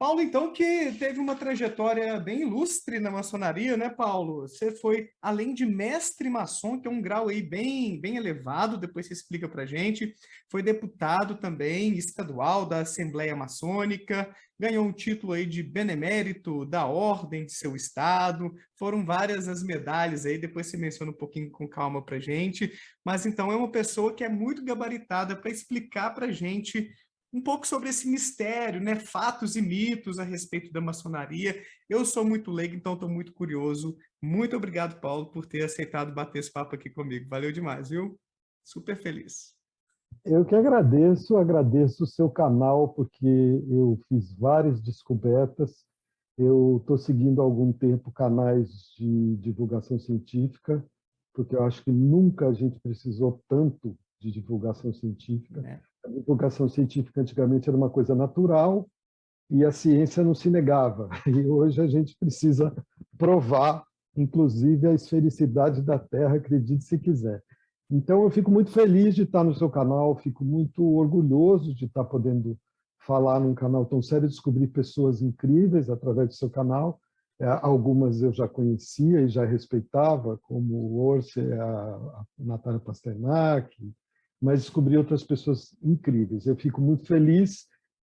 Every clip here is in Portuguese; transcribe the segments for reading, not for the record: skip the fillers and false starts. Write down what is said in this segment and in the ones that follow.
Paulo, então, que teve uma trajetória bem ilustre na maçonaria, né, Paulo? Você foi, além de mestre maçom, que é um grau aí bem elevado, depois você explica pra gente, foi deputado também estadual da Assembleia Maçônica, ganhou um título aí de benemérito da ordem de seu estado, foram várias as medalhas aí, depois você menciona um pouquinho com calma pra gente, mas então é uma pessoa que é muito gabaritada para explicar pra gente um pouco sobre esse mistério, né? Fatos e mitos a respeito da maçonaria. Eu sou muito leigo, então estou muito curioso. Muito obrigado, Paulo, por ter aceitado bater esse papo aqui comigo. Valeu demais, viu? Super feliz. Eu que agradeço o seu canal, porque eu fiz várias descobertas. Eu estou seguindo há algum tempo canais de divulgação científica, porque eu acho que nunca a gente precisou tanto de divulgação científica. É. A divulgação científica antigamente era uma coisa natural e a ciência não se negava. E hoje a gente precisa provar, inclusive, a esfericidade da Terra, acredite se quiser. Então, eu fico muito feliz de estar no seu canal, fico muito orgulhoso de estar podendo falar num canal tão sério, descobrir pessoas incríveis através do seu canal. Algumas eu já conhecia e já respeitava, como o Orsi, a Natália Pasternak, mas descobri outras pessoas incríveis. Eu fico muito feliz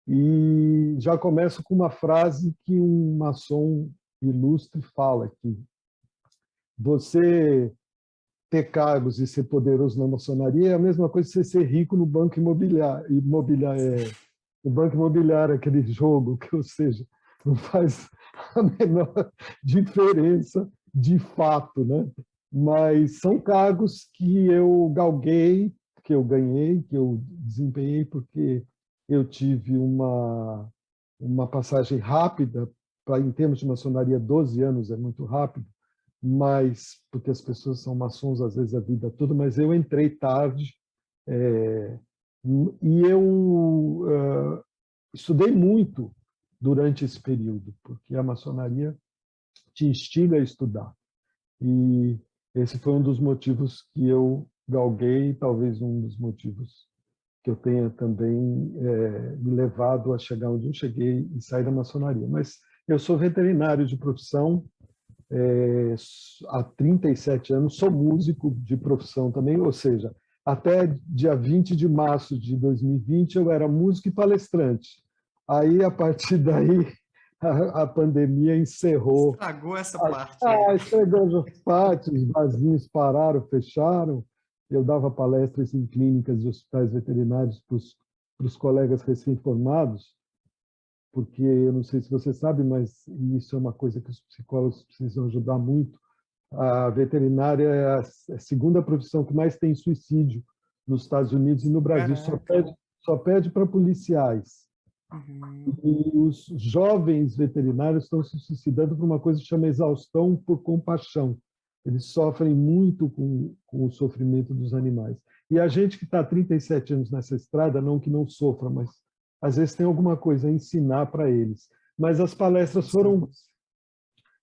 e já começo com uma frase que um maçom ilustre fala aqui. Você ter cargos e ser poderoso na maçonaria é a mesma coisa que você ser rico no banco imobiliário. O banco imobiliário, aquele jogo, que, ou seja, não faz a menor diferença de fato, né? Mas são cargos que eu galguei, que eu ganhei, que eu desempenhei porque eu tive uma passagem rápida, em termos de maçonaria, 12 anos é muito rápido, mas porque as pessoas são maçons às vezes a vida toda, mas eu entrei tarde e eu estudei muito durante esse período, porque a maçonaria te instiga a estudar. E esse foi um dos motivos que eu galguei, talvez um dos motivos que eu tenha também me levado a chegar onde eu cheguei e sair da maçonaria. Mas eu sou veterinário de profissão, há 37 anos, sou músico de profissão também, ou seja, até dia 20 de março de 2020 eu era músico e palestrante. Aí, a partir daí, a pandemia encerrou. Estragou essa parte aí. Estragou as partes, os barzinhos pararam, fecharam. Eu dava palestras em clínicas e hospitais veterinários para os colegas recém-formados, porque eu não sei se você sabe, mas isso é uma coisa que os psicólogos precisam ajudar muito. A veterinária é a segunda profissão que mais tem suicídio nos Estados Unidos e no Brasil. Caraca. Só pede para policiais. Uhum. E os jovens veterinários estão se suicidando por uma coisa que chama exaustão por compaixão. Eles sofrem muito com o sofrimento dos animais. E a gente que está há 37 anos nessa estrada, não que não sofra, mas às vezes tem alguma coisa a ensinar para eles. Mas as palestras foram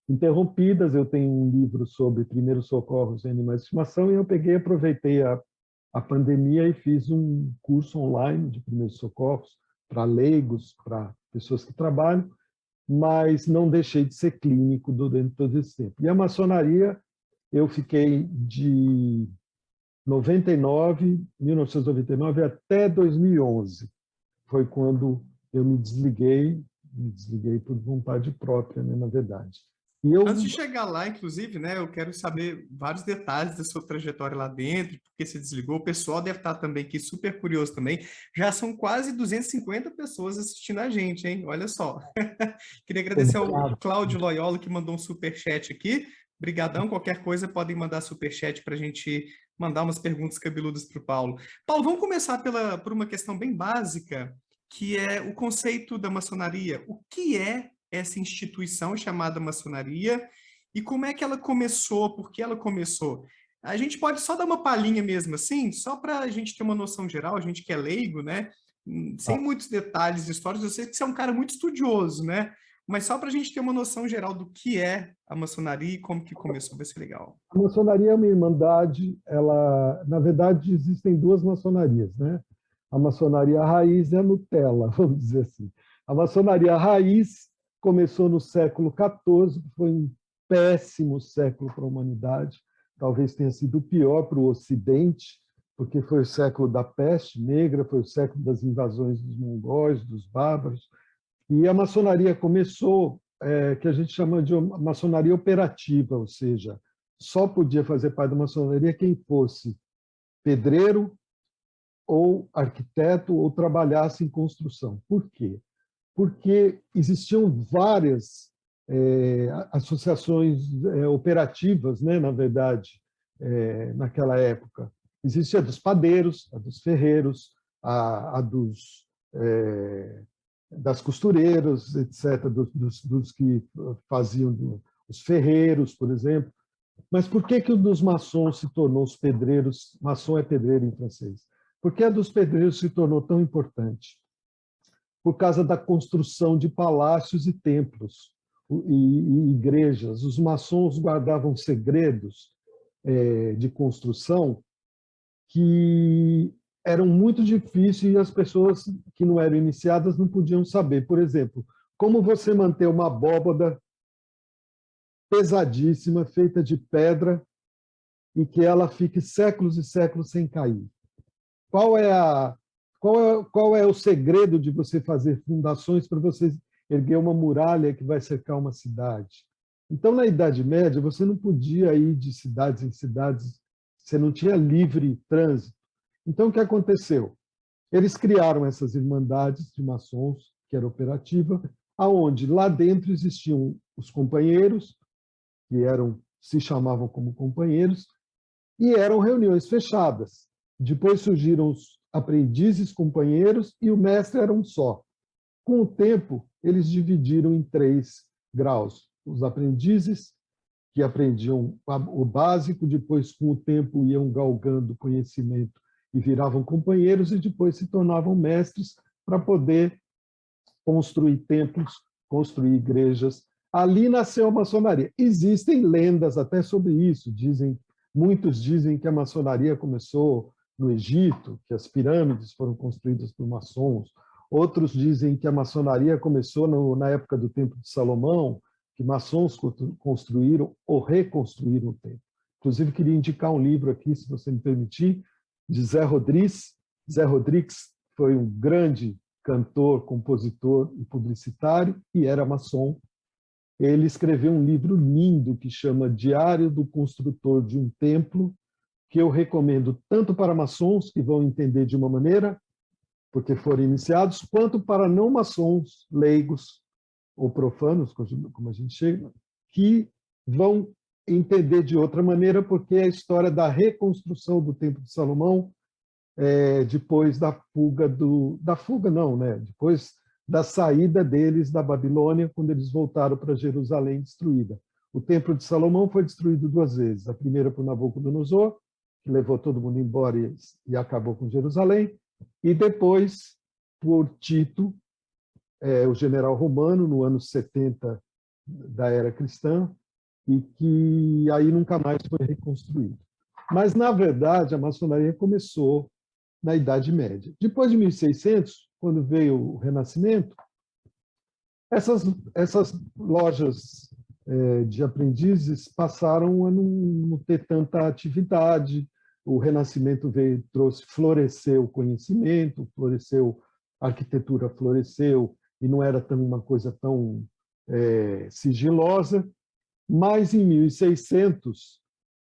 interrompidas. Eu tenho um livro sobre primeiros socorros em animais de estimação e eu peguei e aproveitei a pandemia e fiz um curso online de primeiros socorros para leigos, para pessoas que trabalham, mas não deixei de ser clínico durante todo esse tempo. E a maçonaria, eu fiquei de 1999 até 2011. Foi quando eu me desliguei por vontade própria, né, na verdade. E Antes eu de chegar lá, inclusive, né, eu quero saber vários detalhes da sua trajetória lá dentro, porque você desligou. O pessoal deve estar também aqui super curioso também. Já são quase 250 pessoas assistindo a gente, hein? Olha só. Queria agradecer ao Cláudio Loyola, que mandou um superchat aqui. Brigadão, qualquer coisa podem mandar superchat para a gente mandar umas perguntas cabeludas para o Paulo. Paulo, vamos começar por uma questão bem básica, que é o conceito da maçonaria. O que é essa instituição chamada maçonaria e como é que ela começou, por que ela começou? A gente pode só dar uma palhinha mesmo assim, só para a gente ter uma noção geral, a gente que é leigo, né? Sem muitos detalhes históricos, eu sei que você é um cara muito estudioso, né? Mas só para a gente ter uma noção geral do que é a maçonaria e como que começou, vai ser legal. A maçonaria é uma irmandade, na verdade, existem duas maçonarias, né? A maçonaria raiz é a Nutella, vamos dizer assim. A maçonaria raiz começou no século XIV, que foi um péssimo século para a humanidade, talvez tenha sido o pior para o Ocidente, porque foi o século da peste negra, foi o século das invasões dos mongóis, dos bárbaros, e a maçonaria começou, que a gente chama de maçonaria operativa, ou seja, só podia fazer parte da maçonaria quem fosse pedreiro ou arquiteto ou trabalhasse em construção. Por quê? Porque existiam várias associações operativas, né, na verdade, naquela época. Existia a dos padeiros, a dos ferreiros, a das costureiras, etc., dos que faziam os ferreiros, por exemplo. Mas por que o dos maçons se tornou os pedreiros? Maçom é pedreiro em francês. Por que a dos pedreiros se tornou tão importante? Por causa da construção de palácios e templos e igrejas. Os maçons guardavam segredos de construção que eram muito difíceis e as pessoas que não eram iniciadas não podiam saber. Por exemplo, como você manter uma abóbada pesadíssima, feita de pedra, e que ela fique séculos e séculos sem cair? Qual é o segredo de você fazer fundações para você erguer uma muralha que vai cercar uma cidade? Então, na Idade Média, você não podia ir de cidades em cidades, você não tinha livre trânsito. Então, o que aconteceu? Eles criaram essas irmandades de maçons, que era operativa, aonde lá dentro existiam os companheiros, que se chamavam como companheiros, e eram reuniões fechadas. Depois surgiram os aprendizes companheiros e o mestre era um só. Com o tempo, eles dividiram em 3 graus. Os aprendizes, que aprendiam o básico, depois, com o tempo, iam galgando conhecimento e viravam companheiros, e depois se tornavam mestres para poder construir templos, construir igrejas. Ali nasceu a maçonaria. Existem lendas até sobre isso. Muitos dizem que a maçonaria começou no Egito, que as pirâmides foram construídas por maçons. Outros dizem que a maçonaria começou na época do Templo de Salomão, que maçons construíram ou reconstruíram o templo. Inclusive, queria indicar um livro aqui, se você me permitir, de Zé Rodrigues. Zé Rodrigues foi um grande cantor, compositor e publicitário, e era maçom. Ele escreveu um livro lindo que chama Diário do Construtor de um Templo, que eu recomendo tanto para maçons, que vão entender de uma maneira, porque foram iniciados, quanto para não maçons, leigos ou profanos, como a gente chega, que vão entender de outra maneira, porque é a história da reconstrução do Templo de Salomão, depois da fuga depois da saída deles da Babilônia, quando eles voltaram para Jerusalém destruída. O Templo de Salomão foi destruído 2 vezes. A primeira por Nabucodonosor, que levou todo mundo embora e acabou com Jerusalém, e depois por Tito, o general romano, no ano 70 da era cristã, e que aí nunca mais foi reconstruído. Mas, na verdade, a maçonaria começou na Idade Média. Depois de 1600, quando veio o Renascimento, essas lojas de aprendizes passaram a não ter tanta atividade. O Renascimento floresceu o conhecimento, a arquitetura floresceu, e não era uma coisa tão sigilosa. Mas, em 1600,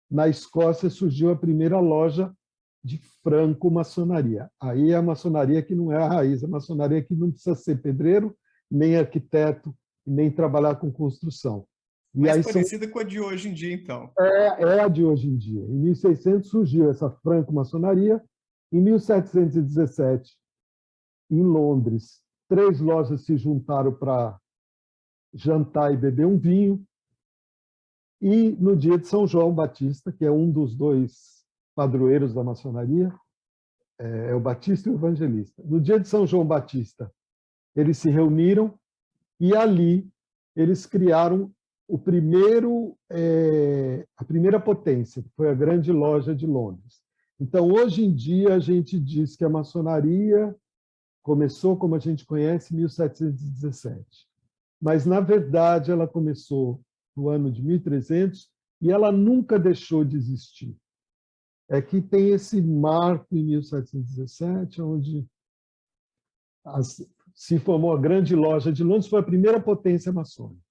na Escócia, surgiu a primeira loja de franco-maçonaria. Aí é a maçonaria que não é a raiz, a maçonaria que não precisa ser pedreiro, nem arquiteto, nem trabalhar com construção. Mais parecida com a de hoje em dia, então. É a de hoje em dia. Em 1600 surgiu essa franco-maçonaria. Em 1717, em Londres, 3 lojas se juntaram para jantar e beber um vinho. E no dia de São João Batista, que é um dos 2 padroeiros da maçonaria, é o Batista e o Evangelista. No dia de São João Batista, eles se reuniram e ali eles criaram a primeira potência, que foi a Grande Loja de Londres. Então, hoje em dia, a gente diz que a maçonaria Começou, como a gente conhece, em 1717. Mas, na verdade, ela começou no ano de 1300 e ela nunca deixou de existir. É que tem esse marco em 1717, onde se formou a Grande Loja de Londres, foi a primeira potência maçônica.